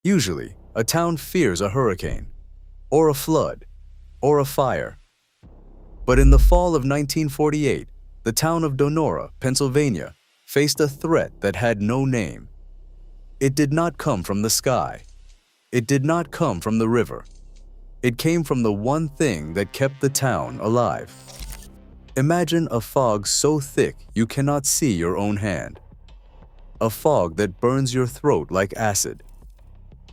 Usually, a town fears a hurricane, or a flood, or a fire. But in the fall of 1948, the town of Donora, Pennsylvania, faced a threat that had no name. It did not come from the sky. It did not come from the river. It came from the one thing that kept the town alive. Imagine a fog so thick you cannot see your own hand. A fog that burns your throat like acid.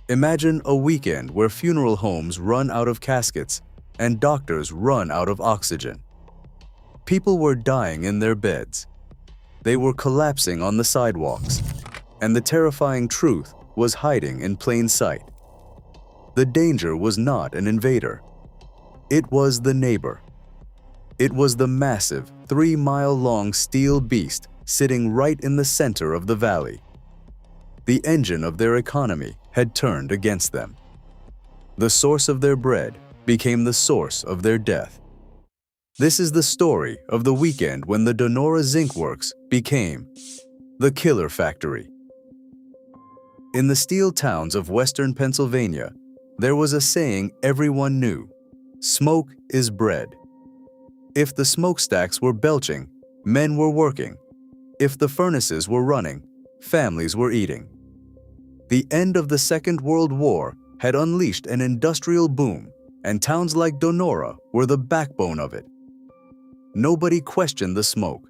Imagine a weekend where funeral homes run out of caskets and doctors run out of oxygen. People were dying in their beds. They were collapsing on the sidewalks, and the terrifying truth was hiding in plain sight. The danger was not an invader. It was the neighbor. It was the massive, 3-mile-long steel beast sitting right in the center of the valley. The engine of their economy had turned against them. The source of their bread became the source of their death. This is the story of the weekend when the Donora Zinc Works became the killer factory. In the steel towns of western Pennsylvania, there was a saying everyone knew: smoke is bread. If the smokestacks were belching, men were working. If the furnaces were running, families were eating. The end of the Second World War had unleashed an industrial boom, and towns like Donora were the backbone of it. Nobody questioned the smoke.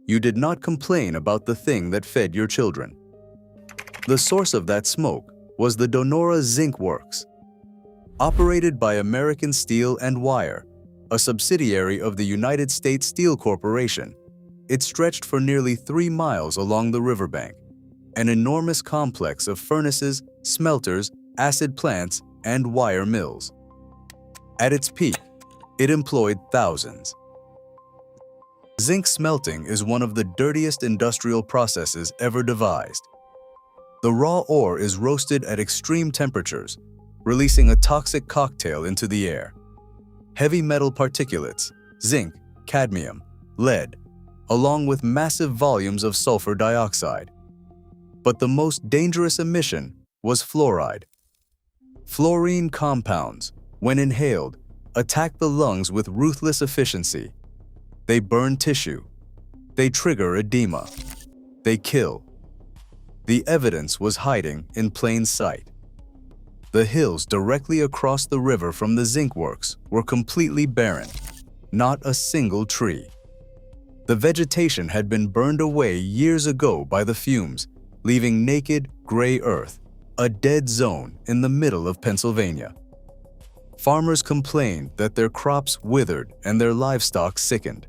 You did not complain about the thing that fed your children. The source of that smoke was the Donora Zinc Works. Operated by American Steel and Wire, a subsidiary of the United States Steel Corporation, it stretched for nearly 3 miles along the riverbank, an enormous complex of furnaces, smelters, acid plants, and wire mills. At its peak, it employed thousands. Zinc smelting is one of the dirtiest industrial processes ever devised. The raw ore is roasted at extreme temperatures, releasing a toxic cocktail into the air. Heavy metal particulates, zinc, cadmium, lead, along with massive volumes of sulfur dioxide. But the most dangerous emission was fluoride. Fluorine compounds, when inhaled, attack the lungs with ruthless efficiency. They burn tissue. They trigger edema. They kill. The evidence was hiding in plain sight. The hills directly across the river from the zinc works were completely barren, not a single tree. The vegetation had been burned away years ago by the fumes, leaving naked, gray earth, a dead zone in the middle of Pennsylvania. Farmers complained that their crops withered and their livestock sickened.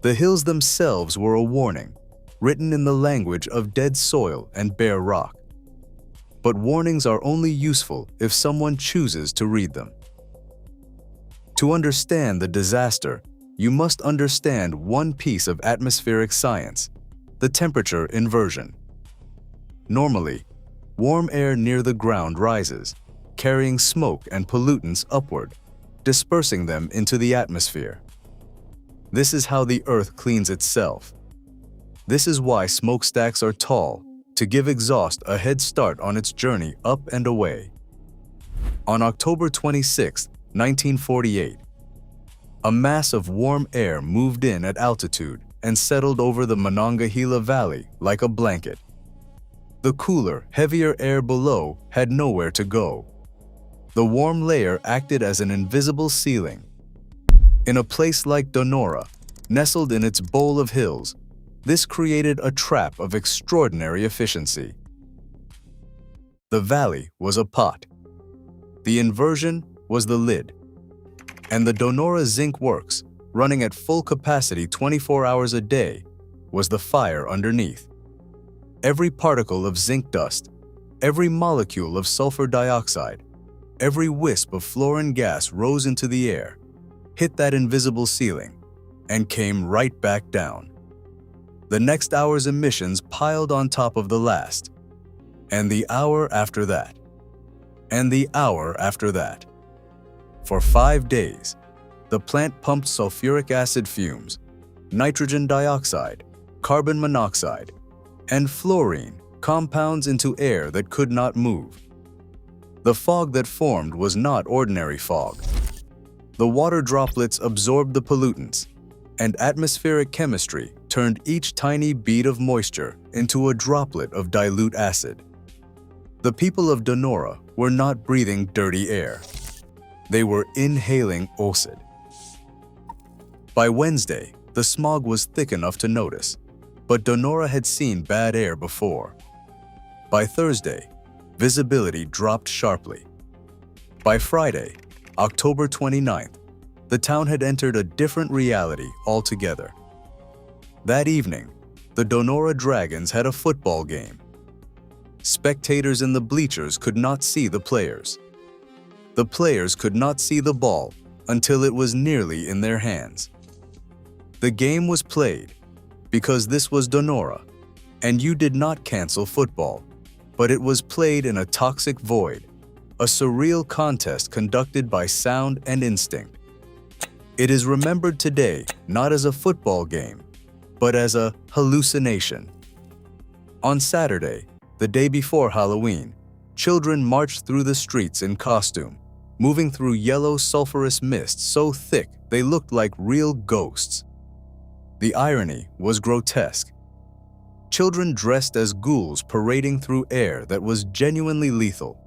The hills themselves were a warning, written in the language of dead soil and bare rock. But warnings are only useful if someone chooses to read them. To understand the disaster, you must understand one piece of atmospheric science: the temperature inversion. Normally, warm air near the ground rises, carrying smoke and pollutants upward, dispersing them into the atmosphere. This is how the Earth cleans itself. This is why smokestacks are tall, to give exhaust a head start on its journey up and away. On October 26, 1948, a mass of warm air moved in at altitude and settled over the Monongahela Valley like a blanket. The cooler, heavier air below had nowhere to go. The warm layer acted as an invisible ceiling. In a place like Donora, nestled in its bowl of hills, this created a trap of extraordinary efficiency. The valley was a pot. The inversion was the lid. And the Donora Zinc Works, running at full capacity 24 hours a day, was the fire underneath. Every particle of zinc dust, every molecule of sulfur dioxide, every wisp of fluorine gas rose into the air, hit that invisible ceiling, and came right back down. The next hour's emissions piled on top of the last, and the hour after that, and the hour after that. For 5 days, the plant pumped sulfuric acid fumes, nitrogen dioxide, carbon monoxide, and fluorine compounds into air that could not move. The fog that formed was not ordinary fog. The water droplets absorbed the pollutants, and atmospheric chemistry turned each tiny bead of moisture into a droplet of dilute acid. The people of Donora were not breathing dirty air. They were inhaling acid. By Wednesday, the smog was thick enough to notice, but Donora had seen bad air before. By Thursday, visibility dropped sharply. By Friday, October 29th, the town had entered a different reality altogether. That evening, the Donora Dragons had a football game. Spectators in the bleachers could not see the players. The players could not see the ball until it was nearly in their hands. The game was played because this was Donora, and you did not cancel football, but it was played in a toxic void, a surreal contest conducted by sound and instinct. It is remembered today not as a football game, but as a hallucination. On Saturday, the day before Halloween, children marched through the streets in costume, moving through yellow sulfurous mist so thick they looked like real ghosts. The irony was grotesque. Children dressed as ghouls parading through air that was genuinely lethal.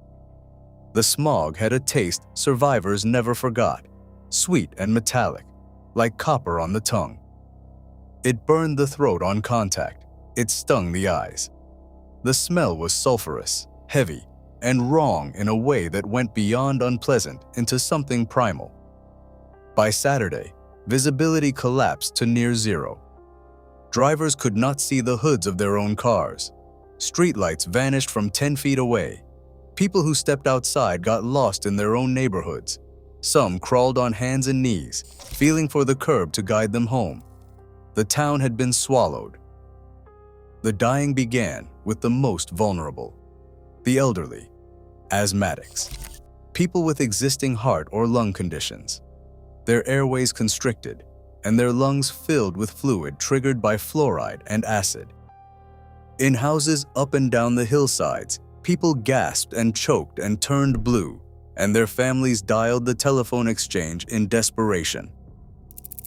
The smog had a taste survivors never forgot, sweet and metallic, like copper on the tongue. It burned the throat on contact. It stung the eyes. The smell was sulfurous, heavy, and wrong in a way that went beyond unpleasant into something primal. By Saturday, visibility collapsed to near zero. Drivers could not see the hoods of their own cars. Streetlights vanished from 10 feet away. People who stepped outside got lost in their own neighborhoods. Some crawled on hands and knees, feeling for the curb to guide them home. The town had been swallowed. The dying began with the most vulnerable: the elderly, asthmatics, people with existing heart or lung conditions, their airways constricted, and their lungs filled with fluid triggered by fluoride and acid. In houses up and down the hillsides, people gasped and choked and turned blue, and their families dialed the telephone exchange in desperation.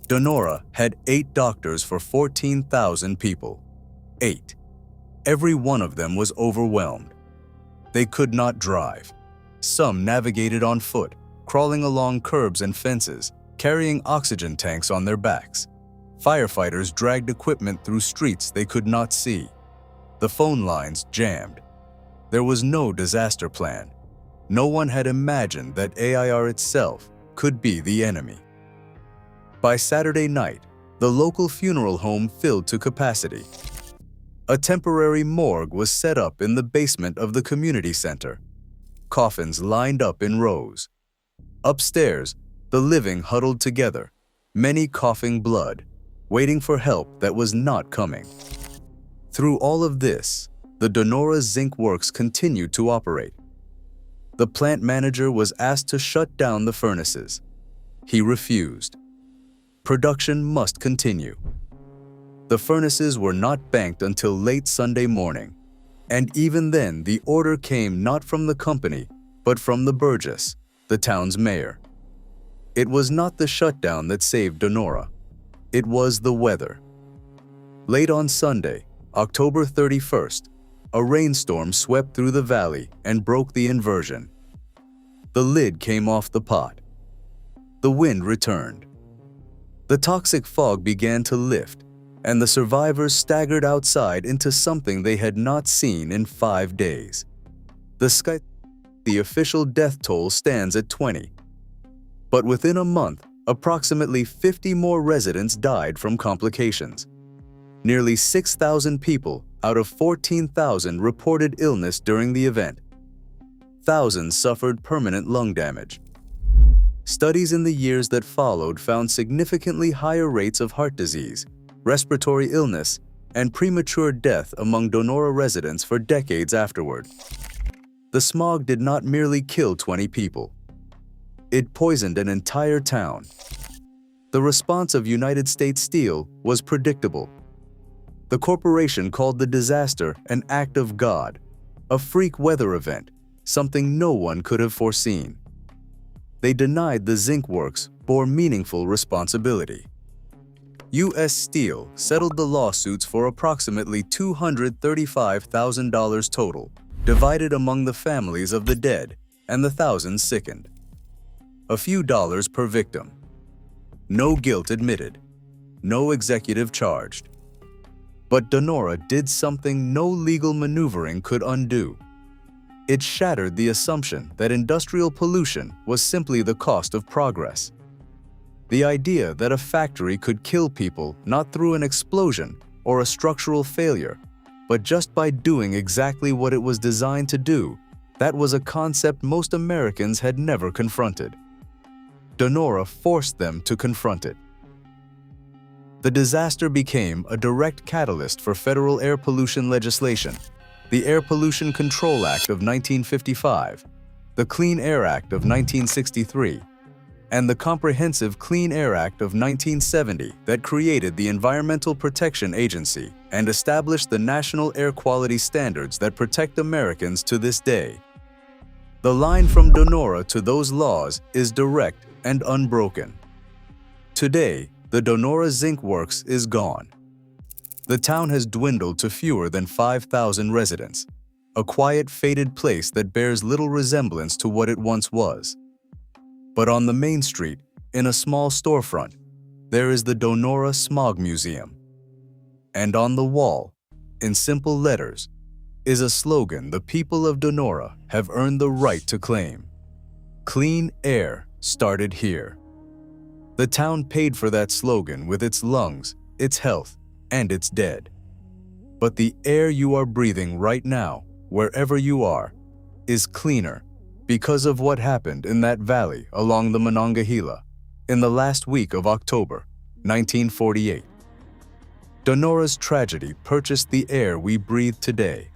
Donora had 8 doctors for 14,000 people. 8. Every one of them was overwhelmed. They could not drive. Some navigated on foot, crawling along curbs and fences, carrying oxygen tanks on their backs. Firefighters dragged equipment through streets they could not see. The phone lines jammed. There was no disaster plan. No one had imagined that AIR itself could be the enemy. By Saturday night, the local funeral home filled to capacity. A temporary morgue was set up in the basement of the community center. Coffins lined up in rows. Upstairs, the living huddled together, many coughing blood, waiting for help that was not coming. Through all of this, the Donora Zinc Works continued to operate. The plant manager was asked to shut down the furnaces. He refused. Production must continue. The furnaces were not banked until late Sunday morning, and even then the order came not from the company, but from the Burgess, the town's mayor. It was not the shutdown that saved Donora. It was the weather. Late on Sunday, October 31st, a rainstorm swept through the valley and broke the inversion. The lid came off the pot. The wind returned. The toxic fog began to lift, and the survivors staggered outside into something they had not seen in 5 days. The official death toll stands at 20. But within a month, approximately 50 more residents died from complications. Nearly 6,000 people out of 14,000 reported illness during the event. Thousands suffered permanent lung damage. Studies in the years that followed found significantly higher rates of heart disease, respiratory illness, and premature death among Donora residents for decades afterward. The smog did not merely kill 20 people. It poisoned an entire town. The response of United States Steel was predictable. The corporation called the disaster an act of God, a freak weather event, something no one could have foreseen. They denied the zinc works bore meaningful responsibility. U.S. Steel settled the lawsuits for approximately $235,000 total, divided among the families of the dead and the thousands sickened. A few dollars per victim. No guilt admitted. No executive charged. But Donora did something no legal maneuvering could undo. It shattered the assumption that industrial pollution was simply the cost of progress. The idea that a factory could kill people not through an explosion or a structural failure, but just by doing exactly what it was designed to do, that was a concept most Americans had never confronted. Donora forced them to confront it. The disaster became a direct catalyst for federal air pollution legislation, the Air Pollution Control Act of 1955, the Clean Air Act of 1963, and the Comprehensive Clean Air Act of 1970 that created the Environmental Protection Agency and established the national air quality standards that protect Americans to this day. The line from Donora to those laws is direct and unbroken. Today, the Donora Zinc Works is gone. The town has dwindled to fewer than 5,000 residents, a quiet, faded place that bears little resemblance to what it once was. But on the main street, in a small storefront, there is the Donora Smog Museum. And on the wall, in simple letters, is a slogan the people of Donora have earned the right to claim. Clean air started here. The town paid for that slogan with its lungs, its health, and its dead. But the air you are breathing right now, wherever you are, is cleaner because of what happened in that valley along the Monongahela in the last week of October, 1948. Donora's tragedy purchased the air we breathe today.